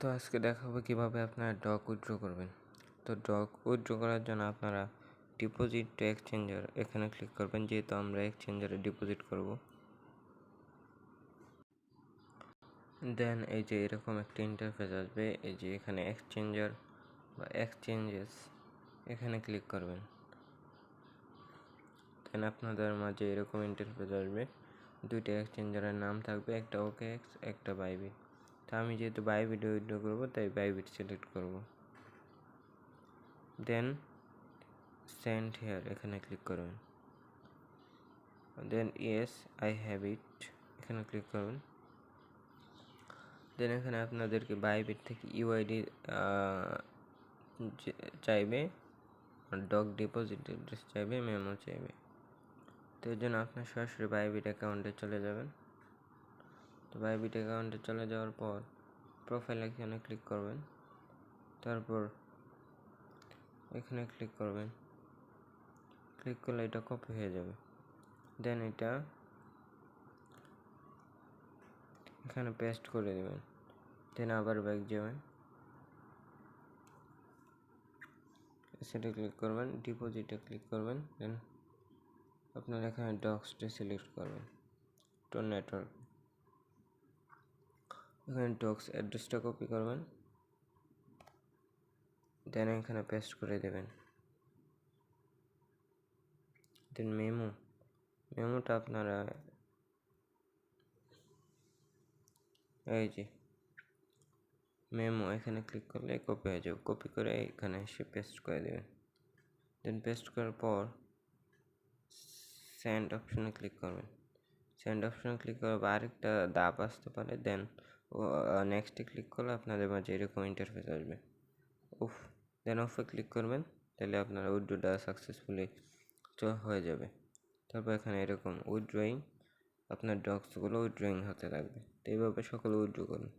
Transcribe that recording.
তো আজকে দেখাবো কিভাবে আপনারা ডক উইথড্র করবেন। তো ডক উইথড্র করার জন্য আপনারা ডিপোজিট টু এক্সচেঞ্জার এখানে ক্লিক করবেন, যেহেতু আমরা এক্সচেঞ্জারে ডিপোজিট করব। দেন এই যে এরকম একটা ইন্টারফেস আসবে, এই যে এখানে এক্সচেঞ্জার বা এক্সচেঞ্জেস এখানে ক্লিক করবেন। দেন আপনাদের মাঝে এরকম ইন্টারফেস আসবে, দুইটা এক্সচেঞ্জারের নাম থাকবে, একটা ওকেএক্স একটা বাইবিট। তো আমি যেহেতু বাইবিট উইথড্র করবো তাই বাইবিট সিলেক্ট করব। দেন সেন্ড হেয়ার এখানে ক্লিক করবেন। দেন ইয়েস আই হ্যাভ ইট এখানে ক্লিক করবেন। দেন এখানে আপনাদেরকে বাইবিট থেকে ইউআইডি চাইবে, ডক ডিপোজিট অ্যাড্রেস চাইবে, মেমো চাইবে। তো এর জন্য আপনার সরাসরি বাইবিট অ্যাকাউন্টে চলে যাবেন। তো বাইবিট অ্যাকাউন্টে চলে যাওয়ার পর প্রোফাইল এখানে ক্লিক করবেন, তারপর এখানে ক্লিক করবেন। ক্লিক করলে এটা কপি হয়ে যাবে। দেন এটা এখানে পেস্ট করে দেবেন। দেন আবার ব্যাক যাবেন, সেটা ক্লিক করবেন, ডিপোজিটে ক্লিক করবেন। দেন আপনার এখানে ডক্সটা সিলেক্ট করবেন, টু নেটওয়ার্ক। এখানে ডক্স অ্যাড্রেসটা কপি করবেন, দেন এখানে পেস্ট করে দেবেন। দেন মেমোটা আপনারা এই যে মেমো এখানে ক্লিক করলে কপি হয়ে যাবে, কপি করে এখানে এসে পেস্ট করে দেবেন। দেন পেস্ট করার পর সেন্ড অপশনে ক্লিক করবেন। সেন্ড অপশনে ক্লিক করার পর আরেকটা ধাপ আসতে পারে, দেন নেক্সটে ক্লিক করলে আপনাদের মাঝে এরকম ইন্টারফেস আসবে। দেন অফে ক্লিক করবেন, তাহলে আপনার উইথড্রটা সাকসেসফুলি হয়ে যাবে। তারপর এখানে এরকম উইথড্রয়িং, আপনার ডক্সগুলো উইথড্রয়িং হতে থাকবে। তো এইভাবে সকলে উইথড্র করুন।